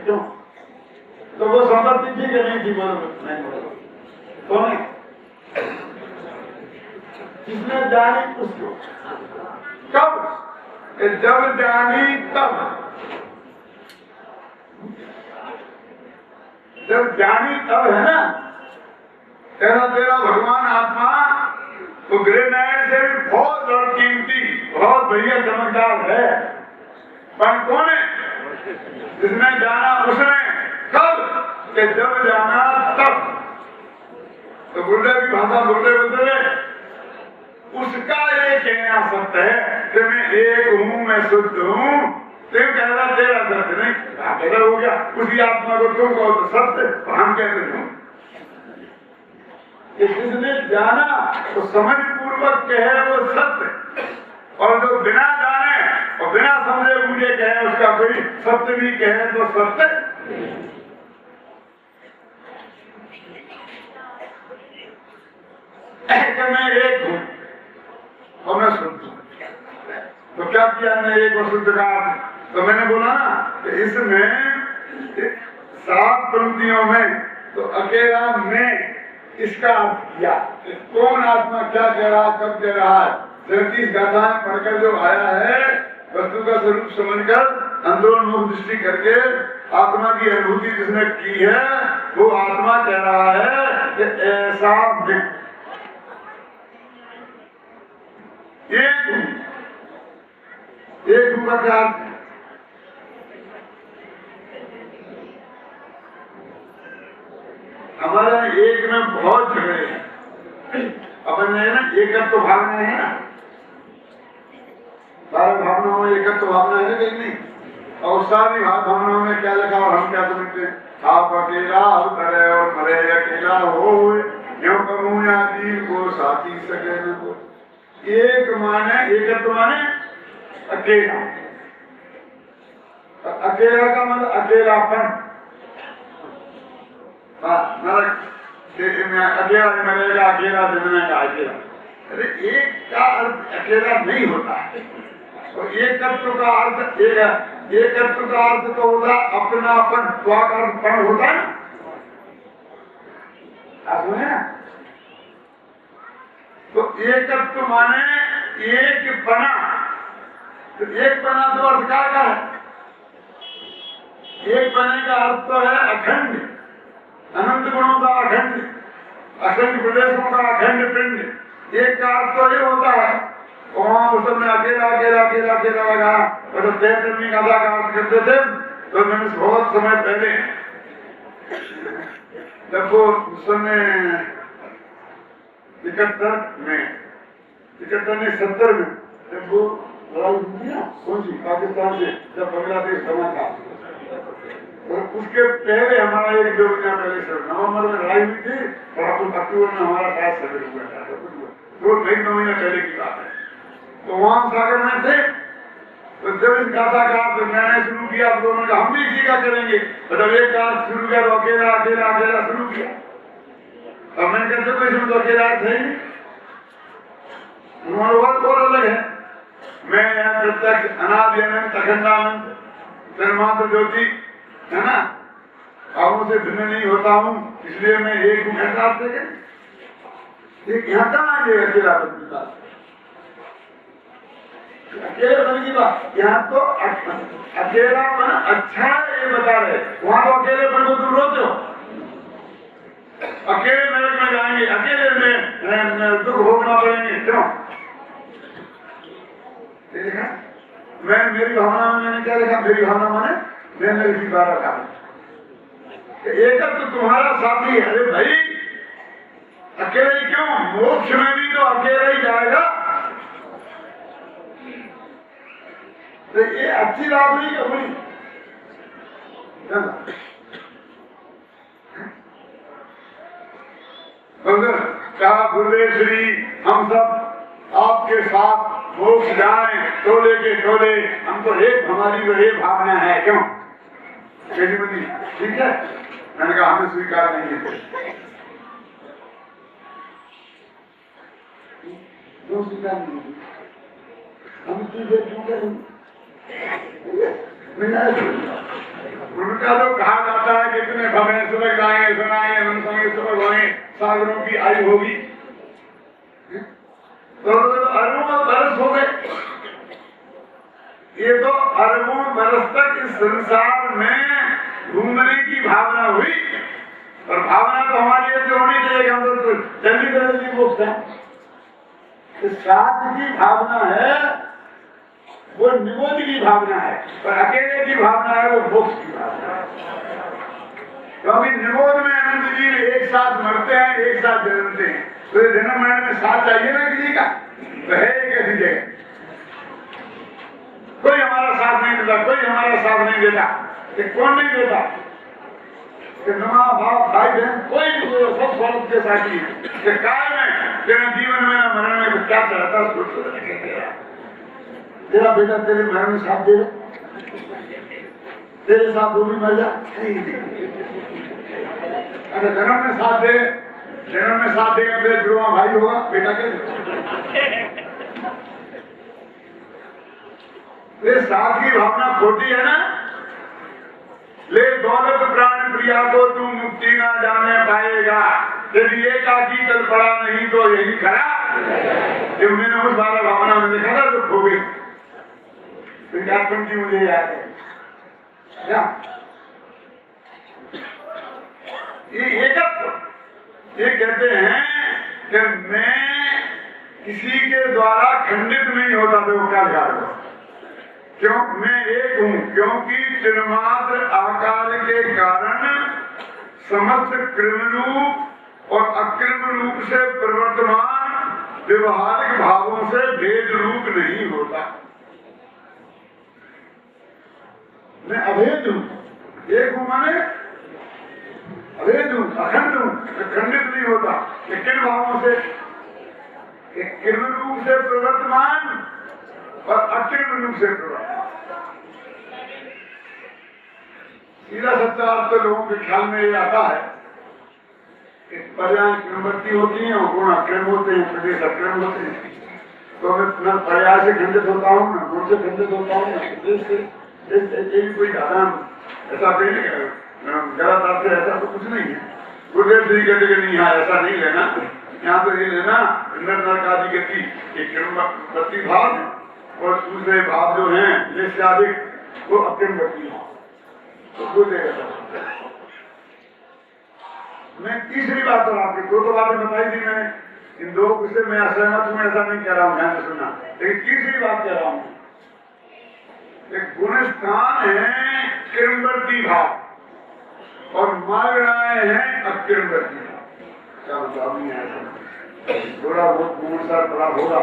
क्यों? तो वो संपत्ति थी कि नहीं थी? बोलो नहीं बोलो तो नहीं। जिसने जानी उसको कब? जब जानी तब। जब जानी तब है ना। तेरा भगवान आत्मा तो ग्रेनाइट से भी बहुत बड़ा कीमती, बहुत बढ़िया चमकदार है। पर कौन है? जिसने जाना उसने कब? कि जब जाना तब। तो गुरुदेव की भाषा बोलते उसका ये कहना सत्य है कि मैं एक हूँ, मैं शुद्ध हूँ। तो कह रहा तेरा सत्य नहीं, गलत हो गया। उसी आत्मा को तुम कहो तो सत्य, हम कहते हूँ। जिसने जाना तो समझ पूर्वक कहे वो सत्य, और जो बिना जाने और बिना समझे मुझे कहे उसका कोई सत्य भी कहे तो सत्य। मैं एक हूँ और मैं शुद्ध हूँ। तो क्या किया मैं एक और शुद्ध का? तो मैंने बोला ना कि इसमें 7 पंक्तियों में तो अकेला मैं इसका अर्थ किया। कौन आत्मा क्या कह रहा, कब कह रहा है? 37 गाथाएं पढ़कर जो आया है, वस्तु का स्वरूप समझकर अंदरोन्मुख दृष्टि करके आत्मा की अनुभूति जिसने की है, वो आत्मा कह रहा है कि ऐसा मैं एक हूं का क्या? हमारे एक में बहुत झगड़े हैं। अपन है ना एकत्व भावना है ना, सारे भावनाओं में एकत्व भावना है कहीं नहीं। और सारी भावनाओं में क्या लिखा और हम क्या समझते हैं? आप अकेला करे और मरे अकेला हो, यूं कहूं या जीव को साथी सके न को। एक माने एकत्व माने अकेला। अकेला का मतलब अकेलापन। अकेला मरेगा, अकेला जन्मेगा, अकेला। अरे एक का अर्थ अकेला नहीं होता है। तो एकत्व का अर्थ एकत्व का अर्थ तो होता अपनापन, स्वार्थपन होता है ना। आप सुने ना? तो एकत्व माने एक पना। तो एक पना तो अर्थ क्या है? एक पने का अर्थ तो है अखंड, अनंत गुणों का अखंड, असंख्य प्रदेशों का अखंड पिंड। एक का अर्थ तो ये होता है वहां उस समय अकेला अकेला अकेला अकेला लगा। और तैतनी गाथा का अर्थ करते थे तो मैंने बहुत समय पहले, जब वो उस समय 71 में 70 में जब वो लड़ाई हुई ना, कौन सी पाकिस्तान से, जब बांग्लादेश बना था, तो उसके पहले हमारा एक 2 महीना पहले सर नवंबर में लड़ाई हुई थी और अक्टूबर में हमारा साथ सवेरे हुआ था। तो 2 महीने पहले की बात है। तो वहां सागर में थे। तो जब इस गाथा का अर्थ मैंने शुरू किया तो उन्होंने कहा हम भी इसी का करेंगे। मतलब एक का अर्थ शुरू किया तो अकेला अकेला अकेला शुरू किया। और मैंने कहते कोई इसमें तो अकेला अर्थ है ही, मनोबल और अलग है। मैं यहाँ प्रत्यक्ष अनादि अनंत अखंडानंद सर्वमात्र ज्योति है ना, भावों से भिन्न नहीं होता हूँ, इसलिए मैं एक हूँ। ऐसा अर्थ है यहाँ कहाँ आगे अकेला बनता अकेलेपन की बात। यहाँ तो अकेलापन अच्छा है ये बता रहे, वहां तो अकेलेपन को तुम रोते हो। अकेले नरक में जाएंगे, अकेले में दुख भोगना पड़ेंगे, क्यों? देखा मैं मेरी भावना में मैंने क्या लिखा? मेरी भावना माने मैंने इसी बार रखा एकत्व तुम्हारा साथी है। अरे भाई अकेले ही क्यों? मोक्ष में भी तो अकेले ही जाएगा। तो ये अच्छी बात नहीं कभी कहा गुरुदेव श्री हम सब आपके साथ मोक्ष जाए टोले के टोले, हम तो एक, हमारी तो एक भावना है, क्यों? ठीक है। मैंने कहा हमें स्वीकार नहीं है। क्यों स्वीकार नहीं है? हम चीजें क्यों करेंगे? उनका तो कहा जाता है कितने भवन सुबह गाएंगे सुनाएंगे हम समय सुबह होंगे सागरों की आयु होगी, तो अरबों बरस हो गए। ये तो अरबों बरस तक इस संसार में घूमने की भावना हुई, और भावना तो हमारी ऐसे होनी चाहिए कि हम तो जल्दी से जल्दी मोक्ष है। शास्त्र की भावना है वो निबोध की भावना है, और अकेले की भावना है वो मोक्ष की भावना है। क्योंकि निबोध में अनंत जीव एक साथ मरते हैं, एक साथ जन्मते हैं, तो जन्म मरने में साथ चाहिए ना किसी का, तो है एक ऐसी जगह कोई हमारा साथ नहीं देता, कोई हमारा साथ नहीं देता। कि कौन नहीं देता? कि माँ बाप भाई बहन कोई भी हो, सब स्वार्थ के साथी है। कि काय में तेरे जीवन में ना मरण में क्या चाहता तेरा बेटा तेरे मरण में साथ दे, तेरे साथ वो भी मर जा। अगर जन्म में साथ दे, जन्म में साथ देगा तेरे जुड़वा भाई होगा, बेटा कैसे? ये साथ की भावना खोटी है ना। ले दौलत प्राण प्रिया को तू मुक्ति ना जाने पाएगा, यदि एकाकी चल पड़ा नहीं तो यही खरा। जब मैंने उस बारह भावना में देखा था तो खो गई। पंक्ति मुझे याद है क्या? ये एकत्व, ये कहते हैं कि मैं किसी के द्वारा खंडित नहीं होता था। क्या ध्यान हो? क्यों मैं एक हूं? क्योंकि चिन्मात्र आकार के कारण समस्त कृम रूप और अकृम रूप से प्रवर्तमान व्यवहारिक भावों से भेद रूप नहीं होता। मैं अभेद हूं, एक हूं माने अभेद हूं, अखंड हूं, खंडित नहीं होता। किन भावों से? कृम रूप से प्रवर्तमान और अकृम रूप से प्रवर्तमान। सीधा सच्चा अर्थ तो लोगों के ख्याल में ये आता है कि पर्याय क्रमवर्ती होती है और गुण अक्रम होते हैं, प्रदेश अक्रम होते हैं। तो मैं न पर्याय से खंडित होता हूँ, न गुण से खंडित होता हूँ, न प्रदेश से। कोई ज्यादा ऐसा कहीं नहीं, गलत अर्थ है ऐसा तो कुछ नहीं है। गुरुदेव श्री कहते कि नहीं, यहाँ ऐसा नहीं लेना, यहाँ तो ये लेना नरक आदि गति एक क्रमवर्ती भाव है, और दूसरे भाव जो हैं जिससे अधिक वो अक्रमवर्ती भाव। तो मैं तीसरी बात तो आपकी दो बातें बताई थी मैंने, इन दो से मैं असहमत हूं ऐसा नहीं कह रहा हूं, ध्यान से सुनना। लेकिन तीसरी बात कह रहा हूं, एक गुण स्थान है किरमवर्ती भाव और मागणाएं हैं अकिरमवर्ती भाव। क्या मतलब नहीं है? थोड़ा बहुत गुण स्थान बड़ा होगा,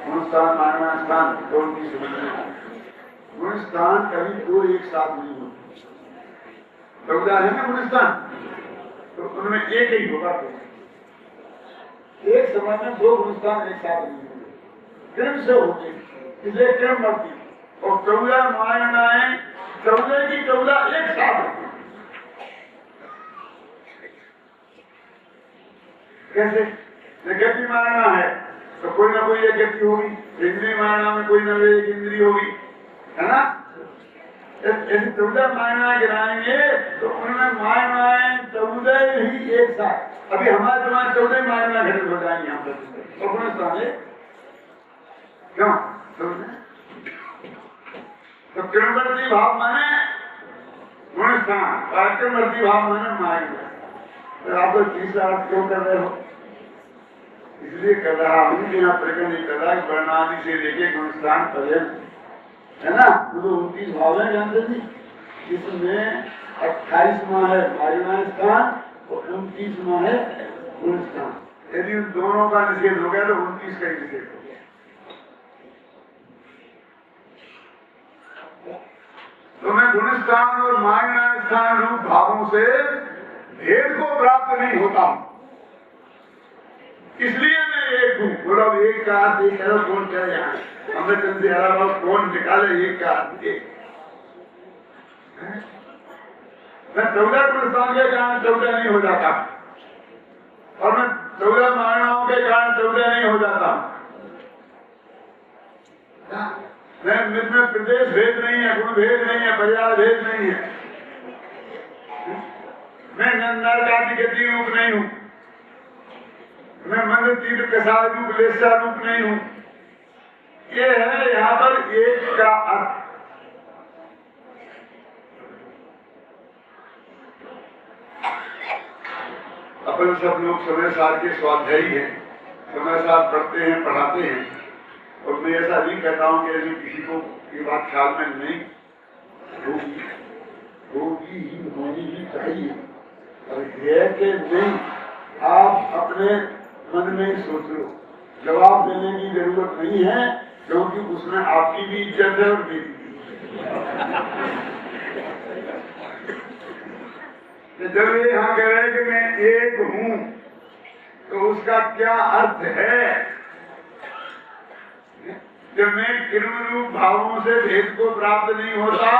गुण स्थान मागणा स्थान दोनों की समझ। गुण स्थान कभी दो एक साथ नहीं होते। चौदह है ना गुणस्थान, तो उनमें एक ही होगा। तो एक समय में दो गुणस्थान एक साथ नहीं होंगे, क्रम से होते, इसलिए क्रम बढ़ती। और 14 मायनाएं 14 की 14 एक साथ होती। कैसे? गति मायना है तो कोई ना कोई एक गति होगी, इंद्रिय मायना में कोई ना कोई एक इंद्रिय होगी, है ना? यदि 14 मायनाएं गिराएंगे तो उनमें मायनाएं 14 ही एक साथ। अभी हमारे तुम्हारे 14 मायना घटित हो जाएंगे हम लोग, और स्थान है क्यों? तो किरमवर्ती भाव माने गुण स्थान, और अकिरमवर्ती भाव माने मायना। तो आप लोग तीसरा अर्थ क्यों कर रहे हो? इसलिए कर रहा हूँ कि यहाँ प्रकरण नहीं कर रहा है, वर्णादि से लेके गुण स्थान पर्यंत, है ना? तो 29 भाव है जानते जी, इसमें 28वां है मायना स्थान और 29वां है गुण स्थान। यदि उन दोनों का निषेध हो गया तो 29 का ही निषेध हो गया। तो मैं गुण स्थान और मायना स्थान रूप भावों से भेद को प्राप्त नहीं होता हूं, इसलिए मैं एक हूं। बोलो एक का अर्थ एक है, कौन करे यहाँ? अमृत से हरा कौन निकाले एक का अर्थ एक? मैं 14 गुणस्थान के कारण 14 नहीं हो जाता, और मैं 14 मायनाओं के कारण 14 नहीं हो जाता। मैं प्रदेश भेद नहीं है, गुण भेद नहीं है, पर्याय भेद नहीं है, नरक आदि के 3 रूप नहीं हूं, मैं मंद तीर्थ कसाय रूप लेस्या रूप नहीं हूं। ये है यहाँ पर एक का अर्थ। अपन सब लोग समय सार के स्वाध्यायी हैं, समय सार पढ़ते हैं, पढ़ाते हैं, और मैं ऐसा नहीं कहता हूं कि यदि किसी को ये बात ख्याल में नहीं होगी ही होनी ही चाहिए, और यह कि नहीं, आप अपने मन में ही सोच लो, जवाब देने की जरूरत नहीं है, क्योंकि उसमें आपकी भी इज्जत है और मेरी भी। जब ये यहाँ कह रहे हैं कि मैं एक हूं, तो उसका क्या अर्थ है? जब मैं किरण रूप भावों से भेद को प्राप्त नहीं होता,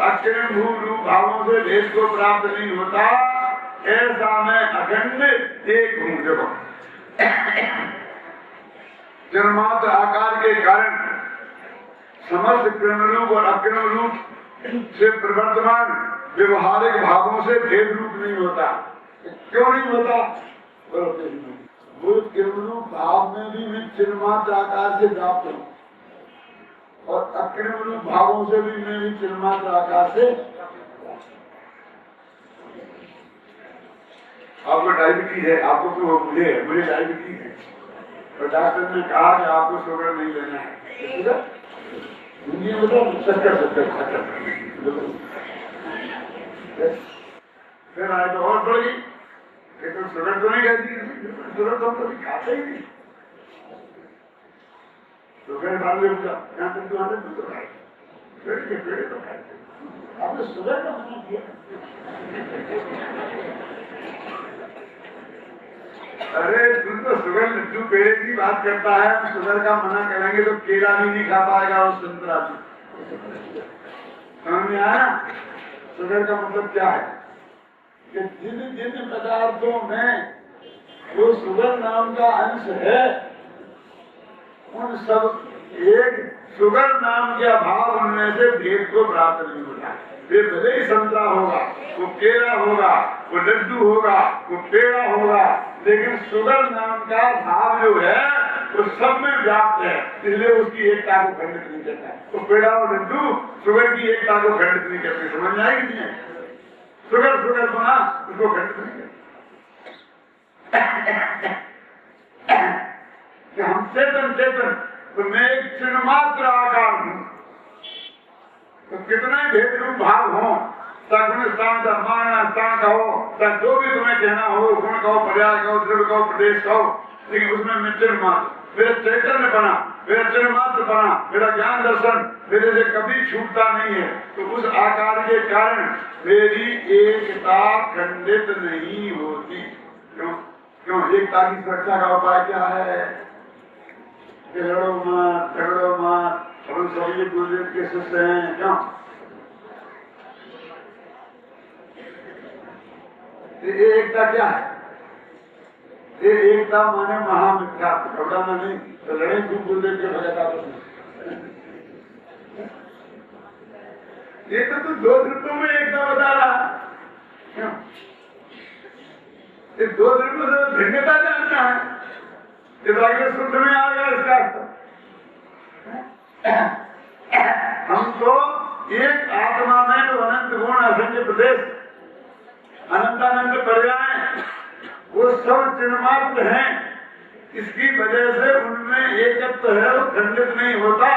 अकिरण भूप रूप भावों से भेद को प्राप्त नहीं होता, ऐसा मैं अखंड एक हूं। देखो, जन्मात्र आकार के कारण समस्त किरण रूप और अकिरण रूप से प्रवर्तमान व्यवहारिक भावों से भेद रूप नहीं होता। क्यों नहीं होता? वो किरण रूप भाव में भी मैं चिन्मात्र आकार से व्याप्त हूँ, और अकिरण रूप भावों से भी मैं भी चिन्मात्र आकार से। आपको डायबिटीज है, आपको तो मुझे डायबिटीज है, और डॉक्टर ने कहा कि आपको शुगर नहीं लेना है। फिर आए तो और बढ़ गई, तो शुगर तो नहीं कहती, शुगर तो हम कभी खाते ही नहीं। तो फिर बाद में यहाँ तक तो खाए, पेड़ तो खाए, आपने शुगर का मना किया। अरे तुम तो शुगर लड्डू पेड़े की बात करता है, हम शुगर का मना करेंगे तो केला भी नहीं खा पाएगा और संतरा भी। समझ में आया? शुगर का मतलब क्या है कि जिन जिन पदार्थों में जो शुगर नाम का अंश है, उन सब एक शुगर नाम के अभाव उनमें से भेद को प्राप्त नहीं होता। वे भले ही संतरा होगा, वो केला होगा, वो लड्डू होगा, वो पेड़ा होगा, लेकिन शुगर नाम का भाव जो है वो सब में व्याप्त है, इसलिए उसकी एकता को खंडित नहीं करता। तो पेड़ा और लड्डू शुगर की एकता को खंडित नहीं करते। समझ में आएगी नहीं? शुगर बना उसको खंडित नहीं करते। हम चेतन, तो मैं एक चिन्मात्र आकार हूं, तो कितने भेद रूप भाव हो, सगुण स्थान स्थान कहो, जो भी तुम्हें कहना हो, गुण कहो, पर्याय कहो, द्रव्य कहो, प्रदेश कहो, लेकिन उसमें मैं चिन्मात्र, मेरा चैतन्य बना, मेरा चिन्मात्र बना, मेरा ज्ञान दर्शन मेरे से कभी छूटता नहीं है। तो उस आकार के कारण मेरी एकता खंडित नहीं होती। क्यों? एकता की सुरक्षा का उपाय क्या है? झगड़ो मत, हम सभी गुरुदेव के शिष्य हैं। क्यों? ये एकता क्या है? ये एकता माने महामिथ्या, घबराना नहीं, तो लड़े खूब गुरुदेव के भगत आपस। ये तो 2 द्रव्यों में एकता बता रहा। क्यों? ये 2 द्रव्यों से भिन्नता जानना है, ये तो आगे शुद्ध में आ गया इसका अर्थ। हम तो एक आत्मा में जो अनंत गुण, असंख्य प्रदेश, अनंतानंद पर्याय, वो सब चिन्मात्र हैं। इसकी वजह से उनमें एकत्व है, वो खंडित नहीं होता।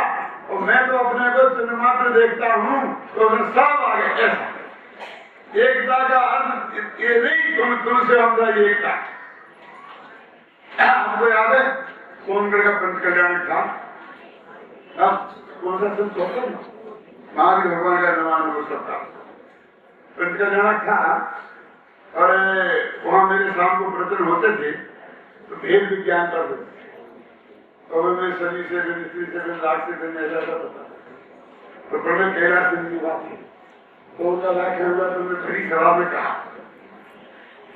और मैं तो अपने को चिन्मात्र देखता हूँ, तो मैं सब आ गए। ऐसा एकता का अर्थ ये नहीं तुमसे हमरा एकता। आपको याद है सोनगढ़ का पंच कल्याण था? अब कौन सा संत होता है? महावीर भगवान का निर्माण हो सकता पंच कल्याण था, और वहां मेरे शाम को प्रवचन होते थे, तो भेद विज्ञान पर होते, और मैं शनि से दिन, स्त्री से दिन, राग से दिन, ऐसा पता। तो प्रभु कैलाश सिंह की बात है, तो उनका व्याख्या हुआ, तो उन्होंने खड़ी सभा में कहा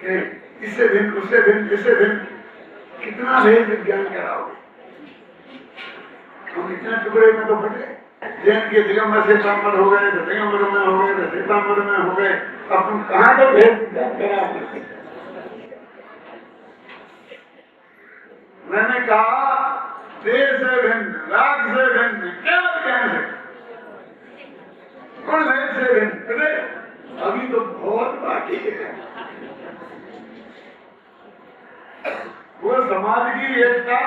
कि इससे दिन, उससे दिन, इससे दिन, कितना भेद विज्ञान कराओगे? हम इतने टुकड़े में तो बट गए। जैन के दिगंबर से श्वेतांबर हो गए, तो दिगंबर में हो गए, तो श्वेतांबर में हो गए। अब तुम कहाँ तक भेद करा? मैंने कहा देश से भिन्न, राग से भिन्न, केवल ज्ञान से, गुण भेद से भिन्न। अभी तो बहुत बाकी है। वो समाज की एकता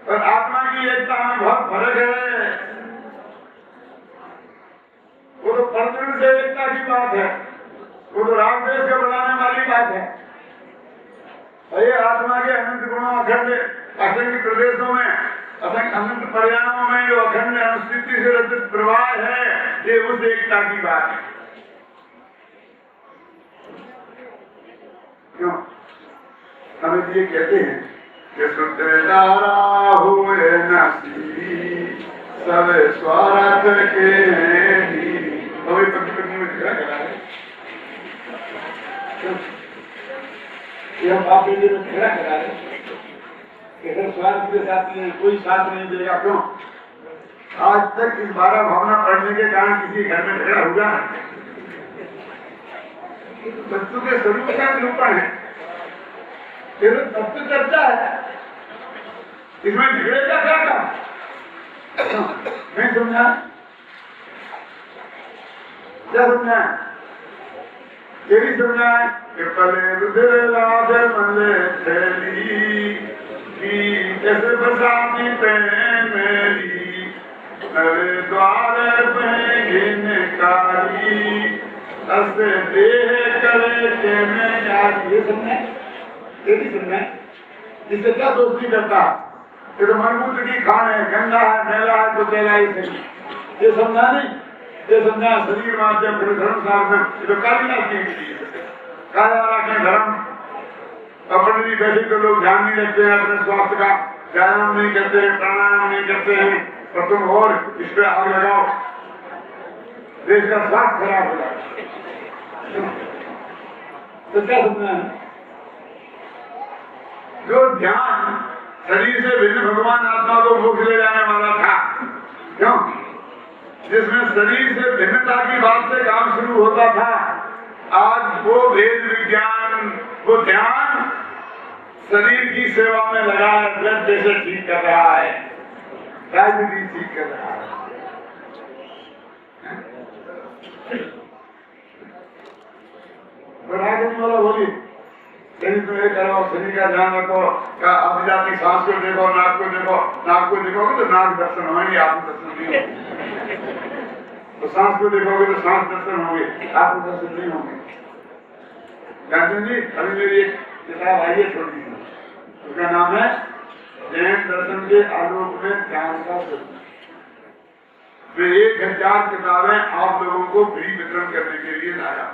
और आत्मा की एकता में बहुत फर्क है। वो तो परतन से एकता की बात है, वो तो राग देश को बढ़ाने वाली बात है। ये आत्मा के अनंत गुणों, अखंड असंख्य प्रदेशों में, असंख्य अनंत पर्यायों में जो अखंड अनुस्थिति से रचित प्रवाह है, ये उस एकता की बात है। क्यों? हमें ये कहते हैं कि सूत्रधारा हुए नसी सब स्वार्थ के पंक्ति में खड़ा करा है। बाप बेटे में खड़ा करा है कि स्वार्थ के साथ कोई साथ नहीं देगा। क्यों? आज तक इस 12 भावना पढ़ने के कारण किसी घर में झगड़ा हुआ है? बच्चों के स्वरूप का निरूपण है, केवल तत्व चर्चा है, इसमें झगड़े का क्या काम? नहीं समझा? क्या समझा? ये भी समझा है कि पले रुधिर लाज मले थैली की जैसे बसाती पे मेरी नवे द्वार पे घिनकारी असे देह करे के मैं याद। ये समझा? ये भी समझा? इससे क्या दोस्ती करता? ये तो मनमूत्र की खान है, गंदा है, मैला है, तो तेला ही सही। ये समझा नहीं? ये समझा शरीर माध्यम धर्म साधन, ये तो कालिदास की काया रखें धर्म। पंडित बैठे तो लोग ध्यान नहीं रखते हैं अपने स्वास्थ्य का, व्यायाम नहीं करते हैं, प्राणायाम नहीं करते हैं, और तुम और इस पे आग लगाओ, देश का स्वास्थ्य खराब हो जाए। तो क्या समझना है? जो ध्यान शरीर से भिन्न भगवान आत्मा को मोक्ष ले जाने वाला था, क्यों? जिसमें शरीर से भिन्नता की बात से काम शुरू होता था, आज वो भेद विज्ञान, वो ध्यान शरीर की सेवा में लगा है। ब्लड प्रेशर ठीक कर रहा है, डायबिटीज ठीक कर रहा है। वाला बोली शरीर में ये करो, शरीर का ध्यान रखो, अभिजाती सांस को देखो, नाक को देखो, नाक को देखोगे तो नाक दर्शन होंगे, आत्म दर्शन नहीं होंगे। तो सांस को देखोगे तो सांस दर्शन होंगे, आत्म दर्शन नहीं होंगे। जानते जी, अभी मेरी एक किताब आई है छोटी सी, उसका नाम है जैन दर्शन के आलोक में ध्यान का स्वरूप। मैं 1000 किताबें आप लोगों को फ्री वितरण करने के लिए लाया।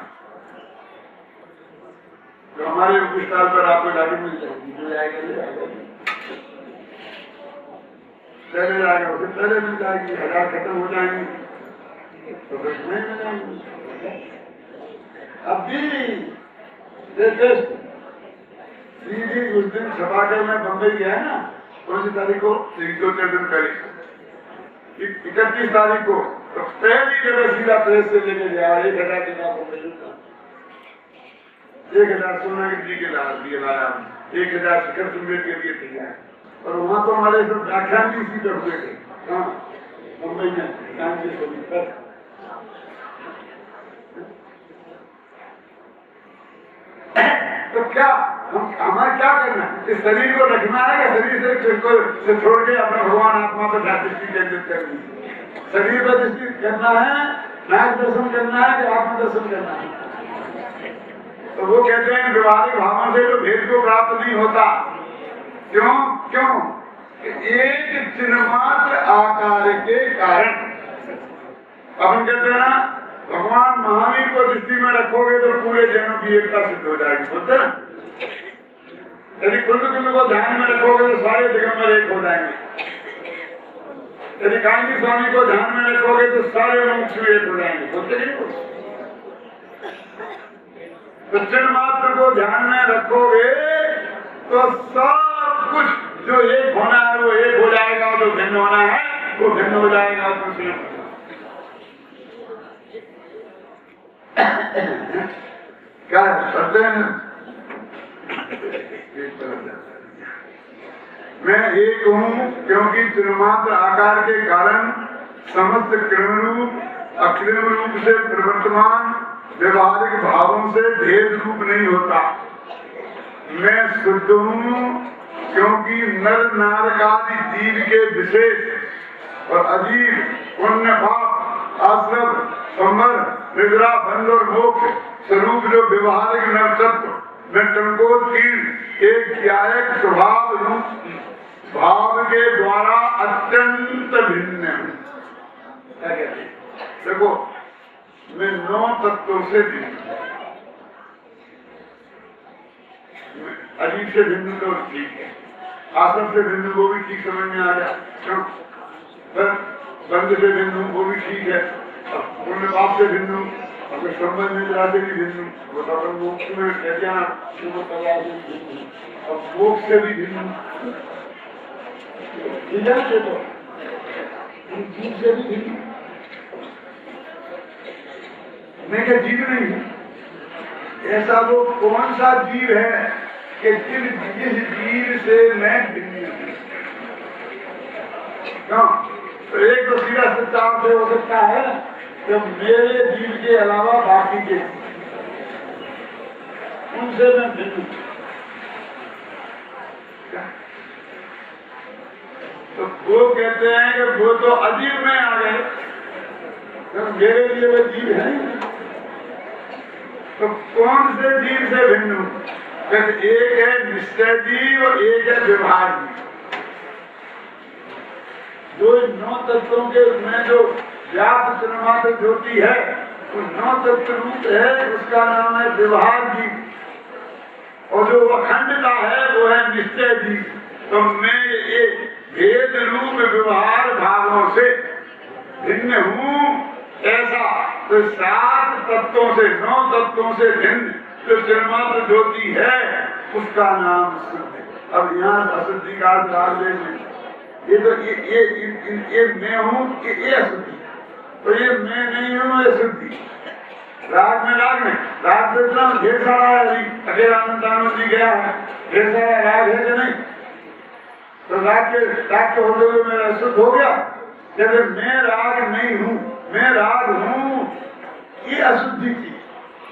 तो हमारे उपस्थान पर आपको लाठी मिल जाएगी, जो जाएगा चले जाएगा, उसे पहले मिल जाएगी, 1000 खत्म हो जाएंगे तो फिर नहीं मिलेंगे। अब भी सीधी उस दिन छपाकर मैं बम्बई गया ना, कौन सी तारीख को? 2-4 दिन पहले, 31 तारीख को, तो पहली जगह सीधा प्रेस से लेके गया 1000 किताब हो गई। 1000 सोनागिरी जी के लिए लाया, 1000 शिखर सुमेर के लिए तैयार। और वहाँ तो हमारे सब व्याख्यान भी इसी पे हुए थे। हाँ, मुंबई में तो क्या हमें क्या करना है? इस शरीर को रखना है या शरीर से छोड़ के अपने भगवान आत्मा पर दृष्टि केंद्रित करनी है? शरीर पर दृष्टि करना है, नाक दर्शन करना है कि आत्म दर्शन करना है? तो वो कहते हैं व्यवहारिक भावों से तो भेद को प्राप्त नहीं होता। क्यों? क्यों? एक चिन्हमात्र आकार के कारण। अपन कहते हैं ना, भगवान महावीर को दृष्टि में रखोगे तो पूरे जनों की एकता सिद्ध हो जाएगी, बोलते ना। यदि कुंड को ध्यान में रखोगे तो सारे दिगंबर एक हो जाएंगे। यदि कांची स्वामी को ध्यान में रखोगे तो सारे मुमुक्षु एक हो जाएंगे, बोलते नहीं? तो चिन्ह मात्र को ध्यान में रखोगे तो सब कुछ जो एक होना है वो एक हो जाएगा, जो भिन्न होना है वो भिन्न हो जाएगा तुमसे। क्या करते हैं? मैं एक हूँ क्योंकि त्रिमात्र आकार के कारण समस्त कृष्ण रूप अकृष्ण रूप से प्रवर्तमान व्यवहारिक भावों से भेद रूप नहीं होता। मैं शुद्ध हूँ क्योंकि नर नारकादि जीव के विशेष और अजीब पुण्य पाप आश्रम संवर निद्रा बंध और मोक्ष स्वरूप जो व्यवहारिक नर तत्व में टंकोत्कीर्ण एक ज्ञायक स्वभाव रूप भाव के द्वारा अत्यंत भिन्न है। क्या कहते हैं? देखो, मैं 9 तत्वों से भिन्न, अजीब से भिन्न तो ठीक है, आसम से भिन्न वो भी ठीक समझ में आ गया, क्यों? बंद से भिन्न वो भी ठीक है, पुण्य पाप से भिन्न, अपने संबंध में जाते भी भिन्न, वो तो मोक्ष में कह दिया, अब मोक्ष से भी भिन्न ठीक है। तो जीव से भी भिन्न, मैं क्या जीव नहीं हूँ? ऐसा वो कौन सा जीव है कि जिस जीव से मैं भिन्न हूँ? क्यों? तो एक तो सीधा सच्चा से हो सकता है कि मेरे जीव के अलावा बाकी के उनसे मैं भिन्न हूँ। तो वो कहते हैं कि वो तो अजीब में आ गए, तो मेरे लिए वो जीव है। तो कौन से जीव से भिन्न हूँ? एक है निश्चय जीव और एक है व्यवहार जीव। जो 9 तत्वों के में जो व्याप्त चिन्मात्र ज्योति है, वो 9 तत्व रूप है, उसका नाम है व्यवहार जीव। और जो अखंडता है वो है निश्चय जीव। तो मैं ये भेद रूप व्यवहार भावों से भिन्न हूँ, ऐसा तो 7 तत्वों से 9 तत्वों से भिन्न जो चिन्मात्र ज्योति है, उसका नाम शुद्धि। अब यहाँ अशुद्धि का राग देखें, ये तो ये मैं हूँ, ये अशुद्धि, तो ये मैं नहीं हूँ, ये शुद्धि। राग में इतना ढेर सारा है, अभी अकेला आनंद जी गया है, ढेर सारा राग है कि नहीं? तो राग के होते हुए मेरा शुद्ध हो गया। जब मैं राग नहीं हूँ, मैं राग हूँ, ये अशुद्धि थी।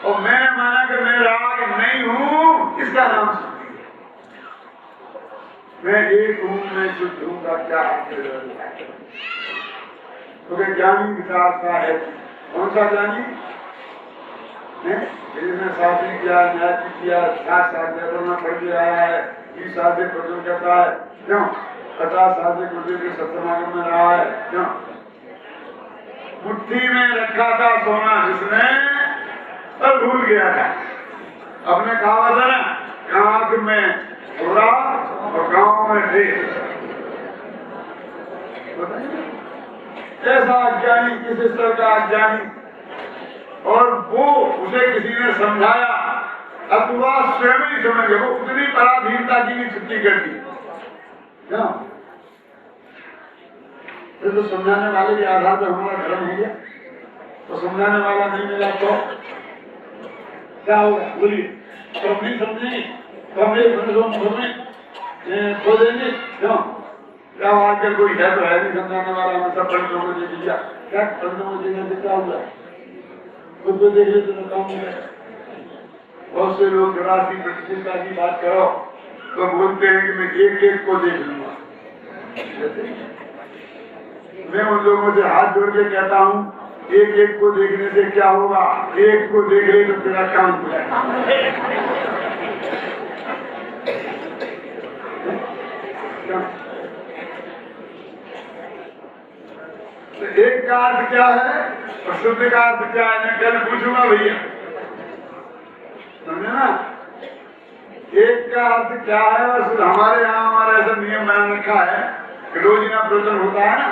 और मैंने माना कि मैं राग नहीं हूँ, इसका नाम शुद्धि है। मैं एक हूँ, मैं शुद्ध हूँ का क्या अर्थ? तो ज्ञानी विचार का है। कौन सा ज्ञानी? जिसने शादी किया, न्याय किया, 7 साल में पढ़ के आया है, 20 साल से प्रचुर करता है, क्यों? 50 साल से गुरुदेव के सत्संग में रहा है, क्यों? मुट्ठी में रखा था सोना जिसने, और भूल गया था। अपने कहा था ना, आंख में थोड़ा और गांव में ढेर। ऐसा अज्ञानी, किस स्तर का अज्ञानी, और वो उसे किसी ने समझाया अथवा स्वयं ही समझ गया, वो उतनी पराधीनता की भी छुट्टी कर दी। तो समझाने वाले के आधार पर हमारा धर्म हो गया, तो समझाने वाला नहीं मिला तो क्या होगा? बोलिए, तो हम नहीं समझेंगे तो हम एक खो देंगे, क्यों? क्या आजकल कोई है तो है नहीं समझाने वाला, हमें सब पंडितों को दे दिया, क्या पंडितों को देने से क्या हुआ? खुद को देख लेते तो काम है। बहुत से लोग राशि प्रतिष्ठा की बात करो तो बोलते हैं कि मैं एक को देख लूंगा। मैं उन लोगों से हाथ जोड़ के कहता हूँ, एक को देखने से क्या होगा? एक को देख ले तो तेरा काम हो जाएगा। एक का अर्थ क्या है और शुद्ध का अर्थ क्या है? मैं कल पूछूंगा भैया, समझे ना? एक का अर्थ क्या है और शुद्ध? हमारे यहाँ हमारा ऐसा नियम बना रखा है कि रोजीना प्रवचन होता है ना,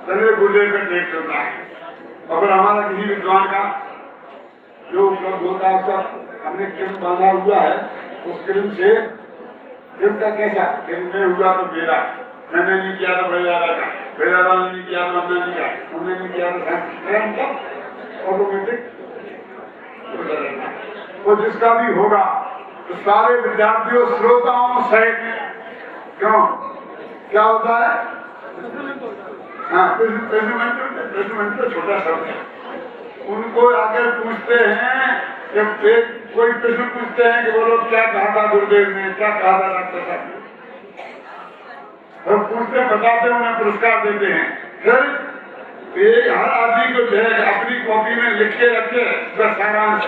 संजय गुरुदेव का टेस्ट होता है, और फिर हमारा किसी विद्वान का जो उपलब्ध होता है उसका हमने किरण बांधा हुआ है, उस किरण से किरण का कैसा किरण में हुआ तो मेरा, मैंने नहीं किया तो भैया का दादा ने नहीं किया तो हमने नहीं किया, हमने नहीं किया तो ऑटोमेटिक वो जिसका भी होगा तो सारे विद्यार्थियों श्रोताओं सहित क्यों क्या होता है? हाँ, प्रेसिडेंट तो छोटा शब्द है। उनको आकर पूछते हैं कि कोई प्रश्न पूछते हैं कि बोलो क्या कहा था गुरुदेव ने, क्या कहा था डॉक्टर साहब ने, और पूछते बताते उन्हें पुरस्कार देते हैं। फिर ये हर आदमी को जो है अपनी कॉपी में लिख के रखे बस सारांश,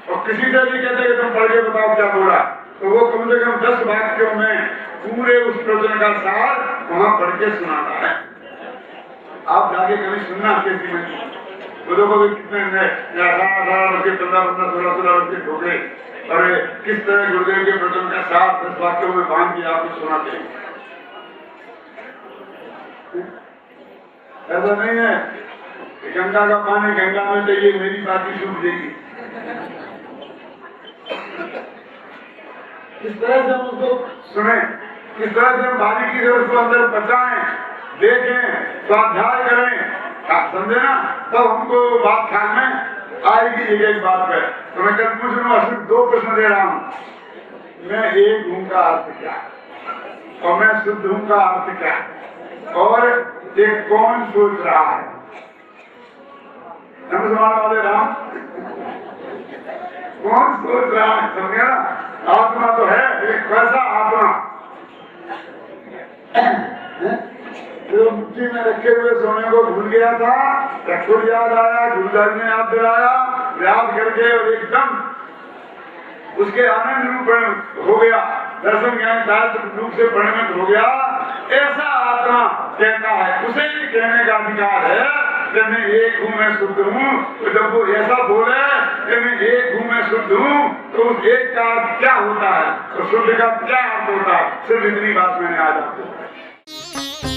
और किसी से भी कहते कि तुम पढ़ के बताओ क्या बोला, तो वो कम से कम 10 वाक्यों में पूरे उस प्रवचन का सार वहां पढ़ के सुनाता है। आप जाके कभी सुनना कैसी में बुधों को भी कितने 18 वर्ष के 15 16 वर्ष के ठोके और किस तरह गुरुदेव के प्रवचन का सार 10 वाक्यों में बांध के आपको सुनाते हैं। ऐसा नहीं है गंगा का पानी गंगा में चाहिए, मेरी बात ही सूख जाएगी। किस तरह से हम उसको सुने, किस तरह से हम बारीकी से उसको अंदर बचाएं, देखें, स्वाध्याय करें, समझे ना, तब हमको बात ख्याल में आएगी एक बात पे। तो मैं कल पूछ लूंगा, सिर्फ 2 प्रश्न दे रहा हूँ, मैं एक हूँ का अर्थ क्या और मैं शुद्ध हूँ का अर्थ क्या, और ये कौन सोच रहा है? नमस्कार वाले राम, कौन सोच रहा है? समझे ना, आत्मा तो है एक वैसा आत्मा जो मुट्ठी में रखे हुए सोने को भूल गया था, या खुद याद आया, गुरुदास ने याद दिलाया, याद करके और एकदम उसके आनंद रूप हो गया, दर्शन ज्ञान रूप से परिणत हो गया, ऐसा आत्मा कहता है। उसे भी कहने का अधिकार है कि मैं एक हूँ, मैं शुद्ध हूँ। तो जब वो ऐसा बोले कि मैं एक हूँ, मैं शुद्ध हूँ, तो उस एक का अर्थ क्या होता है और शुद्ध का क्या अर्थ होता है, सिर्फ इतनी बात मैंने आज आपको